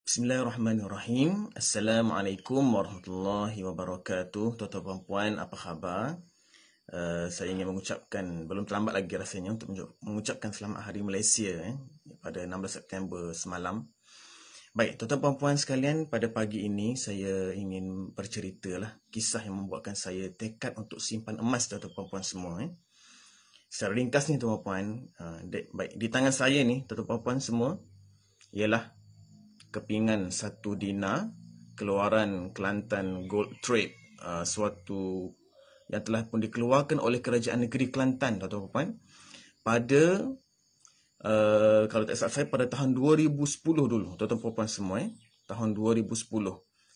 Bismillahirrahmanirrahim. Assalamualaikum warahmatullahi wabarakatuh. Tuan-tuan dan puan, apa khabar? Saya ingin mengucapkan, belum terlambat lagi rasanya untuk mengucapkan selamat Hari Malaysia pada 16 September semalam. Baik, tuan-tuan dan puan sekalian, pada pagi ini saya ingin bercerita lah kisah yang membuatkan saya tekad untuk simpan emas, tuan-tuan dan puan semua. Secara ringkas ni tuan-tuan dan puan, baik, di tangan saya ni tuan-tuan dan puan semua ialah kepingan 1 dinar keluaran Kelantan Gold Trade, suatu yang telah pun dikeluarkan oleh Kerajaan Negeri Kelantan, tuan-tuan dan puan, pada kalau tak salah saya pada tahun 2010 dulu, tuan-tuan dan puan semua, tahun 2010.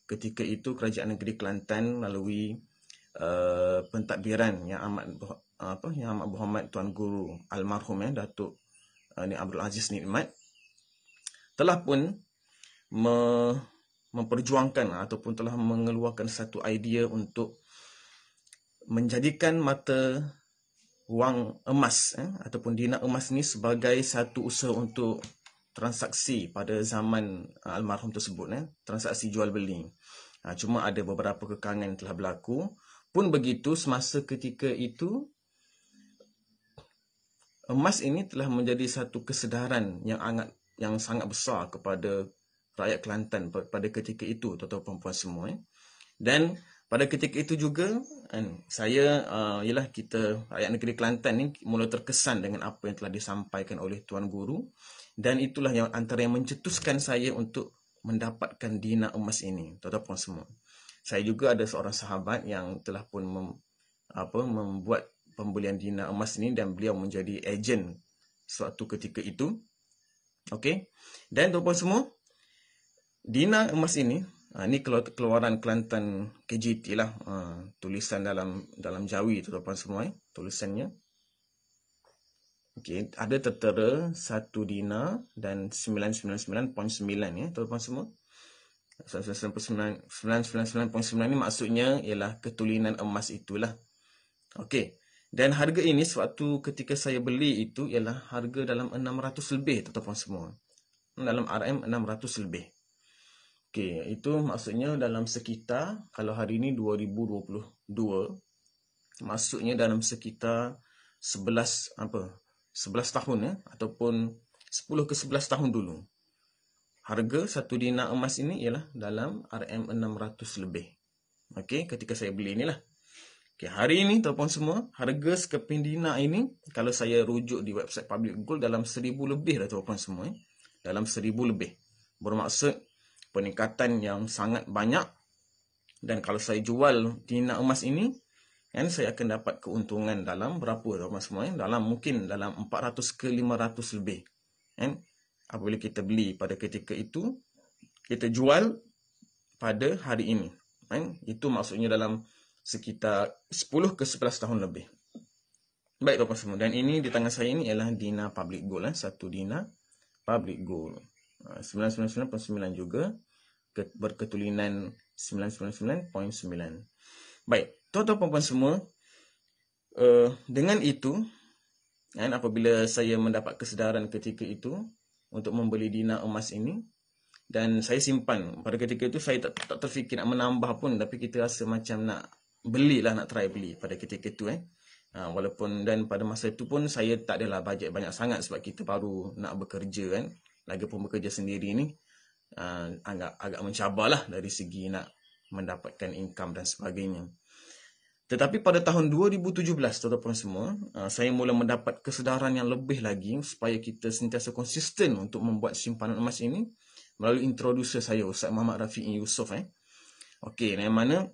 Ketika itu Kerajaan Negeri Kelantan melalui pentadbiran yang amat berhormat Tuan Guru almarhum Datuk Abdul Aziz Nikmat telah pun memperjuangkan ataupun telah mengeluarkan satu idea untuk menjadikan mata wang emas ataupun dinar emas ni sebagai satu usaha untuk transaksi pada zaman almarhum tersebut, transaksi jual beli. Cuma ada beberapa kekangan telah berlaku. Pun begitu, semasa ketika itu emas ini telah menjadi satu kesedaran yang sangat besar kepada rakyat Kelantan pada ketika itu, tuan-tuan dan puan semua. Dan pada ketika itu juga saya ialah kita rakyat negeri Kelantan ni mula terkesan dengan apa yang telah disampaikan oleh Tuan Guru, dan itulah yang antara yang mencetuskan saya untuk mendapatkan dinar emas ini, tuan-tuan dan puan semua. Saya juga ada seorang sahabat yang telah pun membuat pembelian dinar emas ini dan beliau menjadi ejen suatu ketika itu. Okey. Dan tuan-tuan semua, dinar emas ini, ni keluaran Kelantan KGT lah, tulisan dalam Jawi, tuan-tuan semua, tulisannya. Okey, ada tertera 1 dinar dan 999.9 tuan-tuan semua. 999.9 ni maksudnya ialah ketulinan emas itulah. Okey. Dan harga ini sewaktu ketika saya beli itu ialah harga dalam 600 lebih, tuan-tuan semua. Dalam RM 600 lebih. Okey, itu maksudnya dalam sekitar, kalau hari ini 2022, maksudnya dalam sekitar 11 tahun ataupun 10 ke 11 tahun dulu. Harga 1 dinar emas ini ialah dalam RM 600 lebih. Okey, ketika saya beli inilah. Okey, hari ini tuan-puan semua, harga sekeping dinar ini kalau saya rujuk di website Public Gold dalam 1000 lebih dah, tuan-puan semua. Dalam 1000 lebih. Bermaksud peningkatan yang sangat banyak, dan kalau saya jual dinar emas ini saya akan dapat keuntungan dalam berapa, tuan-tuan semua? Mungkin dalam 400 ke 500 lebih. Apabila kita beli pada ketika itu, kita jual pada hari ini. Itu maksudnya dalam sekitar 10 ke 11 tahun lebih. Baik, tuan-tuan semua, dan ini di tangan saya ini ialah dinar Public Gold, 1 dinar Public Gold. 999.9 juga, berketulinan 999.9. Baik, tuan-tuan dan puan semua, dengan itu, apabila saya mendapat kesedaran ketika itu untuk membeli dinar emas ini, dan saya simpan, pada ketika itu saya tak terfikir nak menambah pun, tapi kita rasa macam nak belilah, nak try beli pada ketika itu. Walaupun, dan pada masa itu pun saya tak adalah bajet banyak sangat sebab kita baru nak bekerja, lagipun bekerja sendiri ni agak mencabarlah dari segi nak mendapatkan income dan sebagainya. Tetapi pada tahun 2017, tuan-tuan semua, saya mula mendapat kesedaran yang lebih lagi supaya kita sentiasa konsisten untuk membuat simpanan emas ini melalui introducer saya, Ustaz Muhammad Rafiq Yusof. Okey, yang mana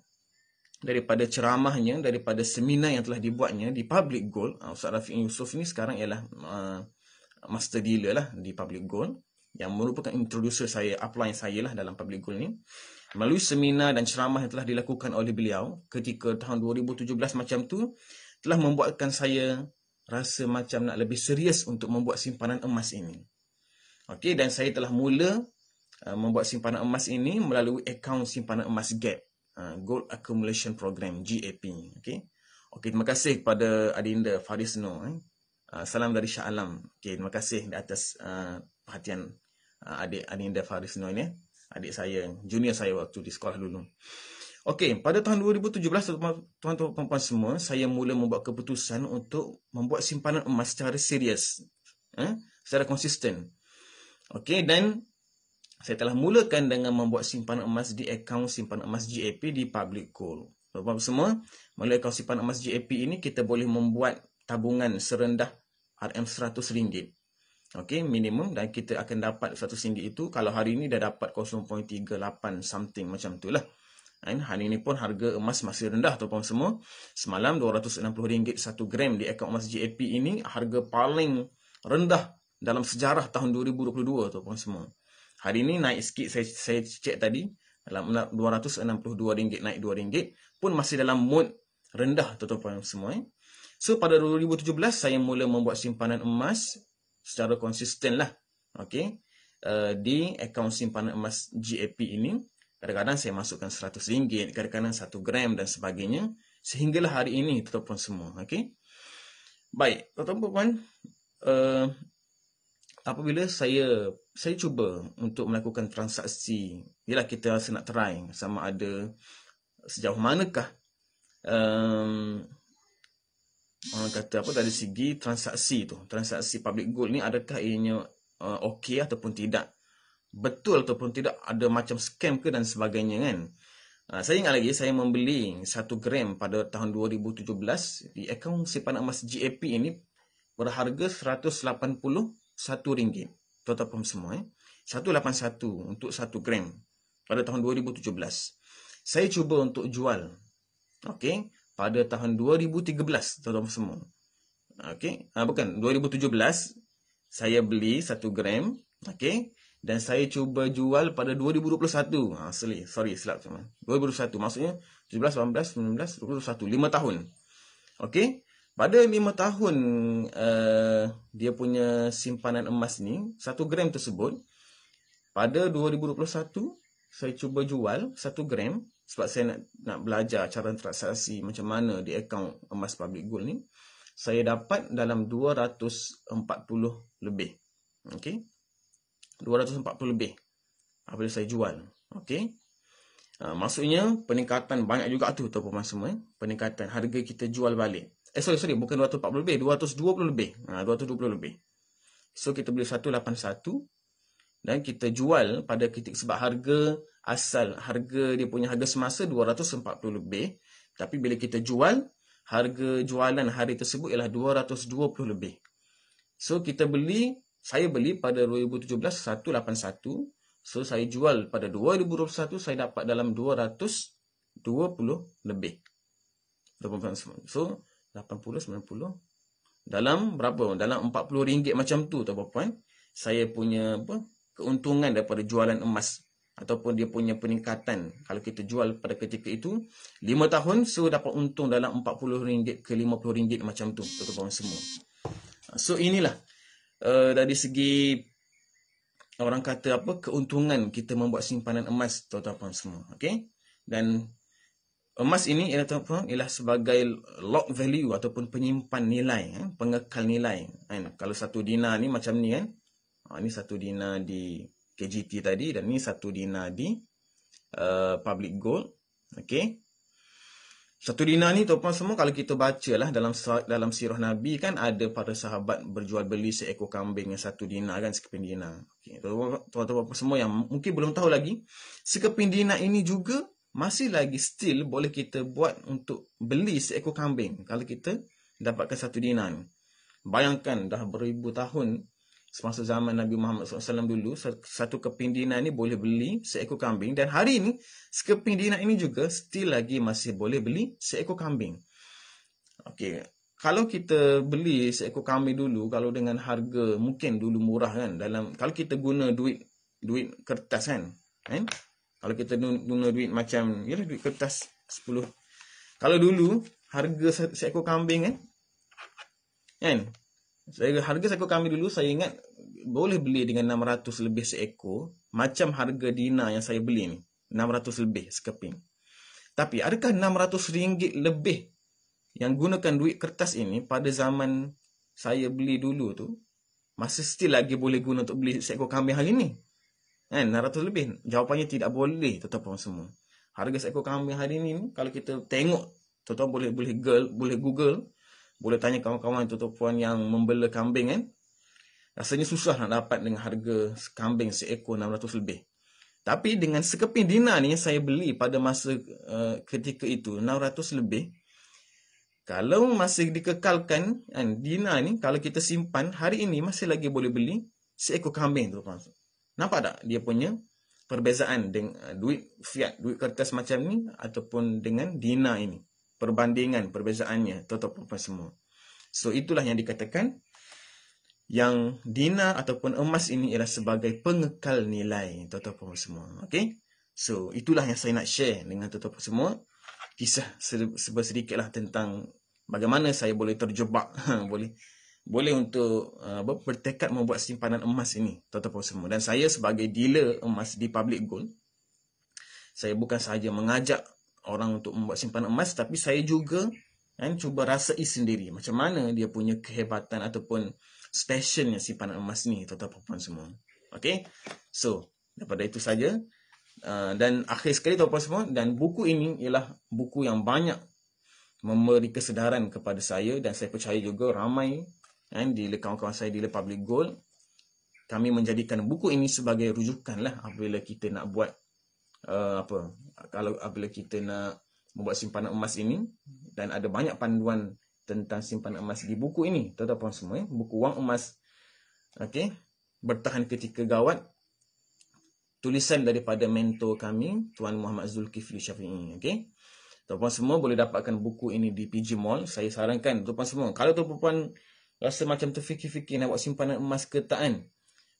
daripada ceramahnya, daripada seminar yang telah dibuatnya di Public Gold, Ustaz Rafiq Yusof ini sekarang ialah master dealer lah di Public Gold, yang merupakan introducer saya, upline saya lah dalam Public Gold ni. Melalui seminar dan ceramah yang telah dilakukan oleh beliau ketika tahun 2017 macam tu, telah membuatkan saya rasa macam nak lebih serius untuk membuat simpanan emas ini. Okey, dan saya telah mula membuat simpanan emas ini melalui akaun simpanan emas GAP, Gold Accumulation Program, GAP. Okey, terima kasih kepada Adinda Farisno. Salam dari Shah Alam. Terima kasih di atas perhatian adik Adinda Farisno ini. Adik saya, junior saya waktu di sekolah dulu. Okey, pada tahun 2017, tuan-tuan puan semua, saya mula membuat keputusan untuk membuat simpanan emas secara serius, secara konsisten. Okey, dan saya telah mulakan dengan membuat simpanan emas di akaun simpanan emas GAP di Public Gold. Tuan-tuan semua, melalui akaun simpanan emas GAP ini, kita boleh membuat tabungan serendah RM100. Okey, minimum, dan kita akan dapat RM100 itu. Kalau hari ini dah dapat 0.38 something macam tu lah. Hari ini pun harga emas masih rendah tuan-tuan semua. Semalam RM260 1 gram di akaun emas GAP ini harga paling rendah dalam sejarah tahun 2022 tuan-tuan semua. Hari ini naik sikit, saya cek tadi, dalam RM262 naik RM2 pun masih dalam mood rendah tuan-tuan semua. So pada 2017 saya mula membuat simpanan emas secara konsisten lah. Okey, di akaun simpanan emas GAP ini. Kadang-kadang saya masukkan RM100, kadang-kadang 1 gram dan sebagainya. Sehinggalah hari ini tuan-tuan semua. Okey. Baik, tuan-tuan, apabila saya cuba untuk melakukan transaksi, ialah kita rasa nak try sama ada sejauh manakah orang kata apa dari segi transaksi tu, transaksi public gold ni adakah ianya okey ataupun tidak, betul ataupun tidak, ada macam scam ke dan sebagainya kan. Saya ingat lagi saya membeli 1 gram pada tahun 2017 di akaun simpanan emas GAP ini berharga RM181. Tuan-tuan semua, 181 untuk 1 gram pada tahun 2017. Saya cuba untuk jual. Okey, pada tahun 2013 tuan-tuan semua. Okey, bukan 2017 saya beli 1 gram, okey, dan saya cuba jual pada 2021. Silap teman. 2021 maksudnya 17, 18, 19, 21, 5 tahun. Okey, pada 5 tahun dia punya simpanan emas ni, 1 gram tersebut, pada 2021 saya cuba jual 1 gram sebab saya nak belajar cara transaksi macam mana di akaun emas public gold ni. Saya dapat dalam 240 lebih. Okey, 240 lebih apabila saya jual. Okey, maksudnya peningkatan banyak juga tu tuan-tuan semua. Peningkatan harga kita jual balik. Bukan 240 lebih, 220 lebih. 220 lebih. So kita beli 181 dan kita jual pada ketika, sebab harga asal, harga dia punya harga semasa 240 lebih, tapi bila kita jual, harga jualan hari tersebut ialah 220 lebih. So saya beli pada 2017 181. So saya jual pada 2021, saya dapat dalam 220 lebih. So 80, 90 dalam berapa? Dalam RM40 macam tu tuan-puan. Saya punya keuntungan daripada jualan emas ataupun dia punya peningkatan. Kalau kita jual pada ketika itu 5 tahun, so dapat untung dalam RM40 ke RM50 macam tu tuan-tuan semua. So inilah dari segi orang kata keuntungan kita membuat simpanan emas tuan-tuan semua. Okey, dan emas ini ialah sebagai lock value ataupun penyimpan nilai, pengekal nilai. Kalau 1 dinar ni macam ni kan. Ini 1 dinar di KGT tadi dan ni 1 dinar di public gold. Okey. 1 dinar ni tuan-tuan semua, kalau kita bacalah dalam sirah Nabi kan, ada para sahabat berjual beli seekor kambing yang 1 dinar kan, sekeping dinar. Okey, tuan-tuan semua yang mungkin belum tahu lagi, sekeping dinar ini juga masih lagi still boleh kita buat untuk beli seekor kambing kalau kita dapatkan 1 dinar ni. Bayangkan dah beribu tahun semasa zaman Nabi Muhammad SAW dulu, 1 keping dinar ni boleh beli seekor kambing, dan hari ini sekeping dinar ini juga still lagi masih boleh beli seekor kambing. Okey, kalau kita beli seekor kambing dulu, kalau dengan harga mungkin dulu murah kan, kalau kita guna duit kertas kan, kalau kita guna duit macam duit kertas 10. Kalau dulu harga seekor kambing kan, harga seekor kambing dulu saya ingat boleh beli dengan 600 lebih seekor, macam harga dinar yang saya beli ni, 600 lebih sekeping. Tapi adakah RM600 lebih yang gunakan duit kertas ini pada zaman saya beli dulu tu masih still lagi boleh guna untuk beli seekor kambing hari ni? Kan 600 lebih. Jawapannya tidak boleh, tuan-tuan semua. Harga seekor kambing hari ini kalau kita tengok, tuan-tuan boleh Google, boleh tanya kawan-kawan tuan-tuan yang membela kambing kan. Rasanya susah nak dapat dengan harga kambing seekor 600 lebih. Tapi dengan sekeping dinar ni yang saya beli pada masa ketika itu 600 lebih. Kalau masih dikekalkan kan, dinar ni kalau kita simpan hari ini masih lagi boleh beli seekor kambing tu. Nampak tak dia punya perbezaan dengan duit fiat, duit kertas macam ni ataupun dengan dinar ini. Perbandingan, perbezaannya tuan-tuan semua. So itulah yang dikatakan yang dinar ataupun emas ini ialah sebagai pengekal nilai tuan-tuan semua. Okey. So itulah yang saya nak share dengan tuan-tuan semua. Kisah sedikitlah tentang bagaimana saya boleh terjebak boleh untuk bertekad membuat simpanan emas ini tuan-tuan semua. Dan saya sebagai dealer emas di Public Gold, saya bukan sahaja mengajak orang untuk membuat simpanan emas, tapi saya juga cuba rasai sendiri macam mana dia punya kehebatan ataupun specialnya simpanan emas ni tuan-tuan semua. Okey. So daripada itu saja. Dan akhir sekali tuan-tuan semua, dan buku ini ialah buku yang banyak memberi kesedaran kepada saya, dan saya percaya juga ramai dealer kawan-kawan saya dealer Public Gold, kami menjadikan buku ini sebagai rujukan lah apabila kita nak buat apabila kita nak membuat simpanan emas ini. Dan ada banyak panduan tentang simpanan emas di buku ini tuan-tuan semua. Buku Wang Emas, okey, bertahan ketika gawat, tulisan daripada mentor kami Tuan Muhammad Zulkifli Syafi'i. Okey, tuan-tuan semua boleh dapatkan buku ini di PG Mall. Saya sarankan tuan-tuan semua, kalau tuan-tuan rasa macam terfikir-fikir nak buat simpanan emas ke tak kan,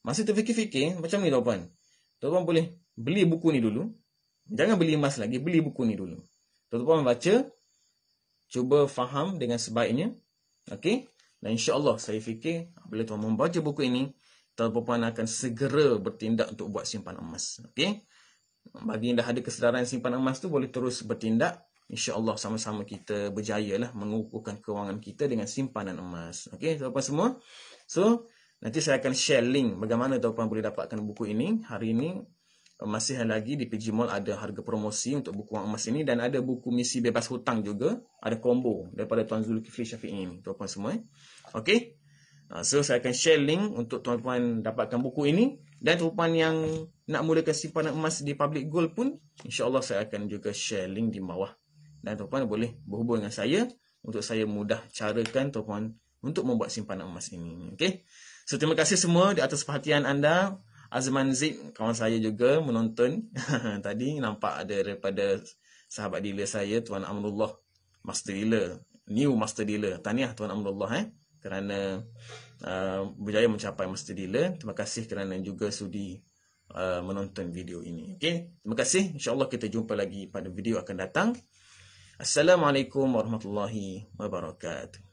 masa terfikir-fikir macam ni tuan-tuan, tuan-tuan boleh beli buku ni dulu. Jangan beli emas lagi, beli buku ni dulu. Tuan-tuan baca, cuba faham dengan sebaiknya. Okey, dan insya-Allah saya fikir apabila tuan membaca buku ini, tuan-tuan akan segera bertindak untuk buat simpanan emas. Okey, bagi yang dah ada kesedaran simpanan emas tu, boleh terus bertindak. InsyaAllah sama-sama kita berjaya lah mengukuhkan kewangan kita dengan simpanan emas. Okey, tuan-tuan semua. So, nanti saya akan share link bagaimana tuan-tuan boleh dapatkan buku ini. Hari ini masih lagi di PG Mall ada harga promosi untuk buku Wang Emas ini, dan ada buku misi bebas hutang juga. Ada combo daripada Tuan Zulkifli Syafi'i ini, tuan-tuan semua. Okey. So, saya akan share link untuk tuan-tuan dapatkan buku ini. Dan tuan-tuan yang nak mulakan simpanan emas di Public Gold pun, insya-Allah saya akan juga share link di bawah. Dan tuan-tuan boleh berhubung dengan saya untuk saya mudah carakan tuan-tuan untuk membuat simpanan emas ini. Okey. So terima kasih semua di atas perhatian anda. Azman Zid, kawan saya juga menonton tadi, nampak ada daripada sahabat dealer saya Tuan Amrullah, master dealer, new master dealer. Tahniah Tuan Amrullah kerana berjaya mencapai master dealer. Terima kasih kerana juga sudi menonton video ini. Okey, terima kasih. InsyaAllah kita jumpa lagi pada video akan datang. Assalamualaikum warahmatullahi wabarakatuh.